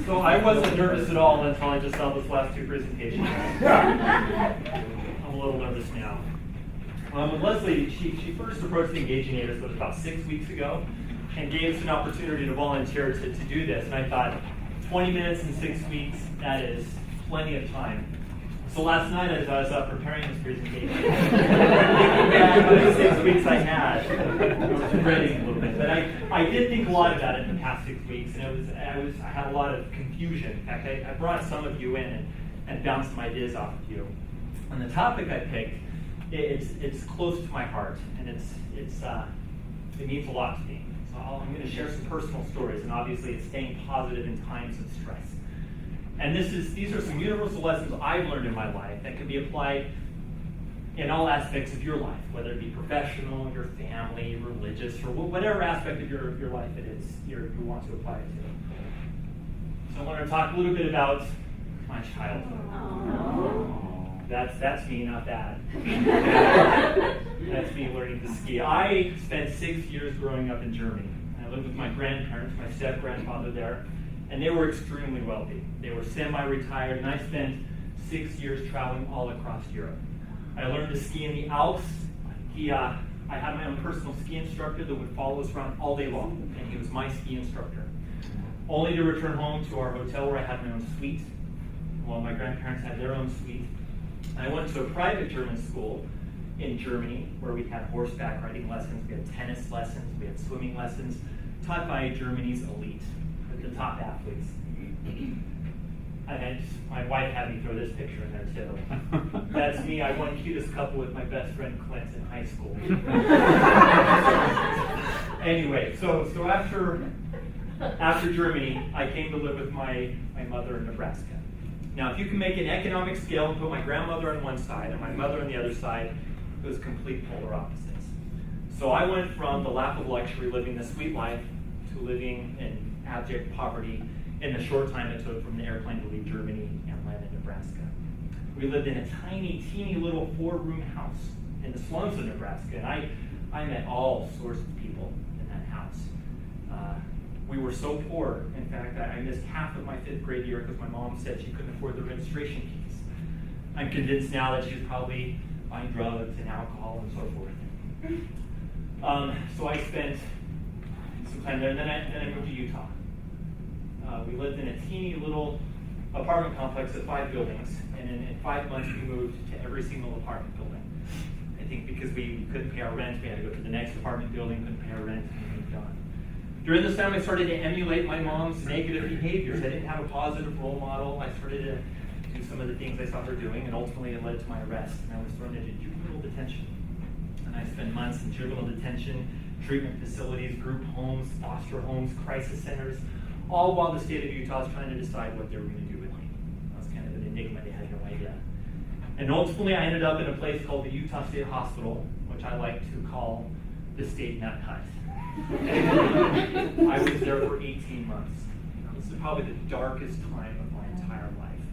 So I wasn't nervous at all until I just saw those last two presentations. I'm a little nervous now. When Leslie, she first approached the Engaging Natives about 6 weeks ago and gave us an opportunity to volunteer to do this. And I thought, 20 minutes in 6 weeks, that is plenty of time. So last night as I was preparing this presentation, thinking back on the 6 weeks I had, I was regretting a little bit. But I did think a lot about it in the past 6 weeks, and I had a lot of confusion. In fact, I brought some of you in and bounced some ideas off of you. And the topic I picked, it's close to my heart, and it means a lot to me. So I'm going to share some personal stories, and obviously it's staying positive in times of stress. And these are some universal lessons I've learned in my life that can be applied in all aspects of your life, whether it be professional, your family, religious, or whatever aspect of your life it is you want to apply it to. So I want to talk a little bit about my childhood. Aww. That's me, not that. That's me learning to ski. I spent 6 years growing up in Germany. I lived with my grandparents, my step-grandfather there. And they were extremely wealthy. They were semi-retired, and I spent 6 years traveling all across Europe. I learned to ski in the Alps. I had my own personal ski instructor that would follow us around all day long, and he was my ski instructor. Only to return home to our hotel where I had my own suite, while my grandparents had their own suite. I went to a private German school in Germany where we had horseback riding lessons, we had tennis lessons, we had swimming lessons, taught by Germany's elite. The top athletes. And my wife had me throw this picture in there too. That's me. I won cutest couple with my best friend Clint in high school. Anyway, so after Germany, I came to live with my mother in Nebraska. Now, if you can make an economic scale and put my grandmother on one side and my mother on the other side, it was complete polar opposites. So I went from the lap of luxury, living the sweet life, to living in abject poverty in the short time it took from the airplane to leave Germany and land in Nebraska. We lived in a tiny, teeny little 4-room house in the slums of Nebraska, and I met all sorts of people in that house. We were so poor, in fact, I missed half of my 5th grade year because my mom said she couldn't afford the registration fees. I'm convinced now that she was probably buying drugs and alcohol and so forth. So I spent some time there, and then I moved to Utah. We lived in a teeny little apartment complex of 5 buildings, and in 5 months we moved to every single apartment building. I think because we couldn't pay our rent, we had to go to the next apartment building, couldn't pay our rent, and we moved on. During this time I started to emulate my mom's negative behaviors. I didn't have a positive role model. I started to do some of the things I saw her doing, and ultimately it led to my arrest. And I was thrown into juvenile detention. And I spent months in juvenile detention, treatment facilities, group homes, foster homes, crisis centers, all while the state of Utah was trying to decide what they were going to do with me. That was kind of an enigma. They had no idea. And ultimately, I ended up in a place called the Utah State Hospital, which I like to call the State Nut Hut. I was there for 18 months. This is probably the darkest time of my entire life.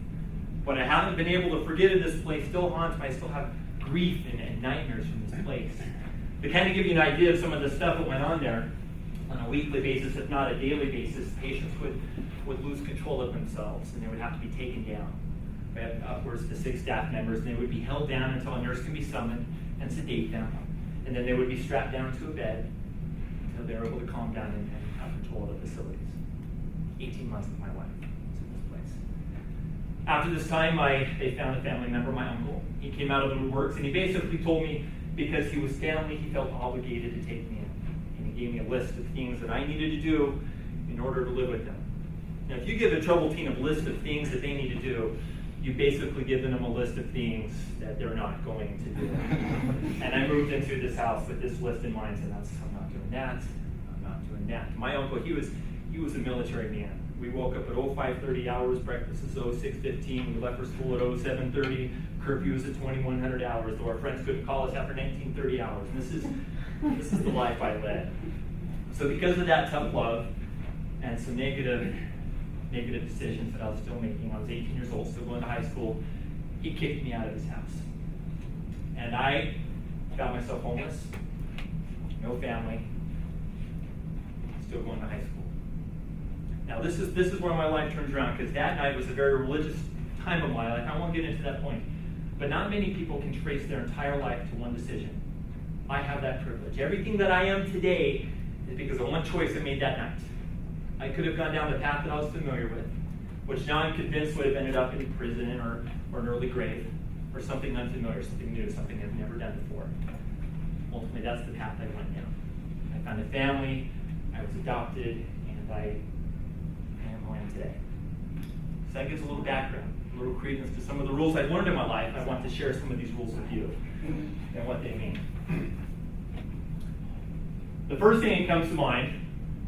What I haven't been able to forget of this place still haunts me. I still have grief and nightmares from this place. To kind of give you an idea of some of the stuff that went on there, on a weekly basis, if not a daily basis, patients would lose control of themselves and they would have to be taken down. We had upwards to 6 staff members, and they would be held down until a nurse can be summoned and sedate them. And then they would be strapped down to a bed until they were able to calm down and have control of the facilities. 18 months of my life was in this place. After this time, they found a family member, my uncle. He came out of the woodworks, and he basically told me because he was family, he felt obligated to take me in. And he gave me a list of things that I needed to do in order to live with him. Now, if you give a troubled teen a list of things that they need to do, you basically given them a list of things that they're not going to do. And I moved into this house with this list in mind, and I'm not doing that, I'm not doing that. My uncle, he was a military man. We woke up at 05:30 hours, breakfast is 06:15, we left for school at 07:30, curfew is at 2100 hours, though our friends couldn't call us after 1930 hours. And this is the life I led. So because of that tough love and some negative decisions that I was still making, I was 18 years old, still going to high school, he kicked me out of his house. And I found myself homeless, no family, still going to high school. Now this is where my life turns around, because that night was a very religious time of my life. I won't get into that point. But not many people can trace their entire life to one decision. I have that privilege. Everything that I am today is because of one choice I made that night. I could have gone down the path that I was familiar with, which now I'm convinced would have ended up in prison or an early grave, or something unfamiliar, something new, something I've never done before. Ultimately, that's the path I went down. I found a family, I was adopted, and I am who I am today. So that gives a little background, a little credence to some of the rules I've learned in my life. I want to share some of these rules with you and what they mean. The first thing that comes to mind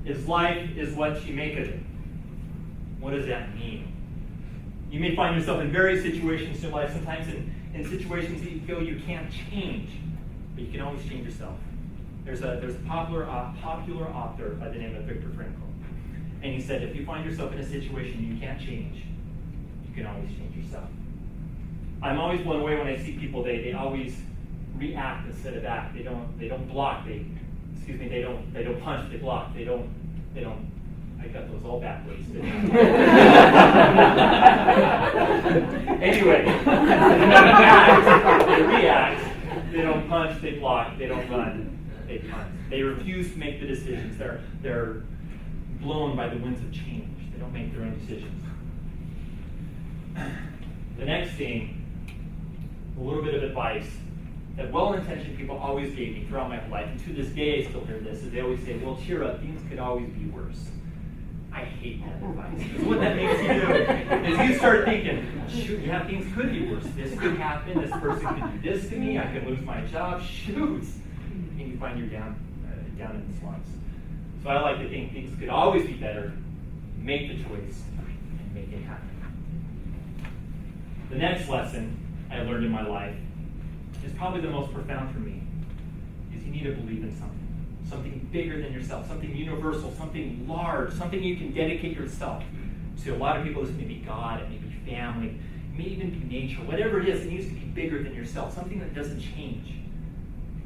is life is what you make of it. What does that mean? You may find yourself in various situations in your life, sometimes in situations that you feel you can't change, but you can always change yourself. There's a popular author by the name of Viktor Frankl, and he said, if you find yourself in a situation you can't change, you can always change yourself. I'm always blown away when I see people, they always react instead of act. They don't block, they don't punch, they block, they don't I got those all backwards. Anyway, they react, they don't punch, they block, they don't run, they punt. They refuse to make the decisions. They're blown by the winds of change. They don't make their own decisions. The next thing, a little bit of advice that well-intentioned people always gave me throughout my whole life, and to this day I still hear this, is they always say, well, cheer up, things could always be worse. I hate that advice. Because what that makes you do is you start thinking, shoot, yeah, things could be worse. This could happen, this person could do this to me, I could lose my job, shoot. And you find you're down in the slumps. So I like to think things could always be better. Make the choice and make it happen. The next lesson I learned in my life is probably the most profound for me, is you need to believe in something bigger than yourself, something universal, something large, something you can dedicate yourself to. A lot of people, this may be God, it may be family, it may even be nature, whatever it is, it needs to be bigger than yourself, something that doesn't change.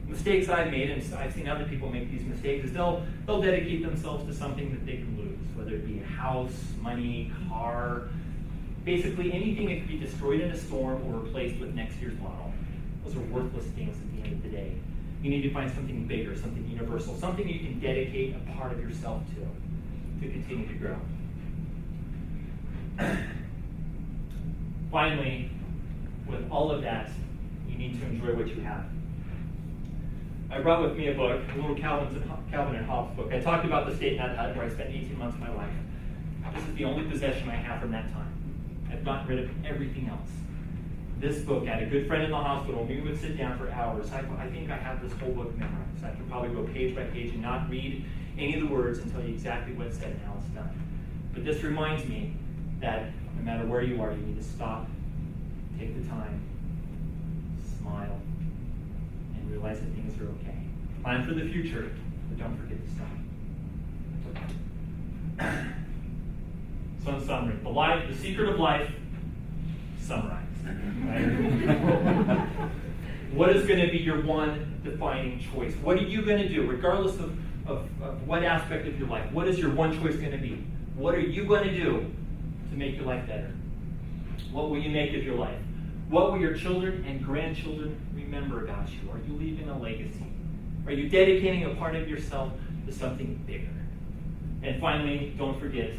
Mistakes I've made, and I've seen other people make these mistakes, is they'll dedicate themselves to something that they can lose, whether it be a house, money, car, basically anything that could be destroyed in a storm or replaced with next year's model. Those are worthless things at the end of the day. You need to find something bigger, something universal, something you can dedicate a part of yourself to continue to grow. Finally, with all of that, you need to enjoy what you have. I brought with me a book, a little Calvin and Hobbes book. I talked about the State Nut Hut where I spent 18 months of my life. This is the only possession I have from that time. I've gotten rid of everything else. This book, I had a good friend in the hospital. We would sit down for hours. I think I have this whole book memorized. I could probably go page by page and not read any of the words and tell you exactly what it said and how it's done. But this reminds me that no matter where you are, you need to stop, take the time, smile, and realize that things are okay. Plan for the future, but don't forget to stop. So in summary, the secret of life, summarized. Right? What is going to be your one defining choice? What are you going to do, regardless of what aspect of your life? What is your one choice going to be? What are you going to do to make your life better? What will you make of your life? What will your children and grandchildren remember about you? Are you leaving a legacy? Are you dedicating a part of yourself to something bigger? And finally, don't forget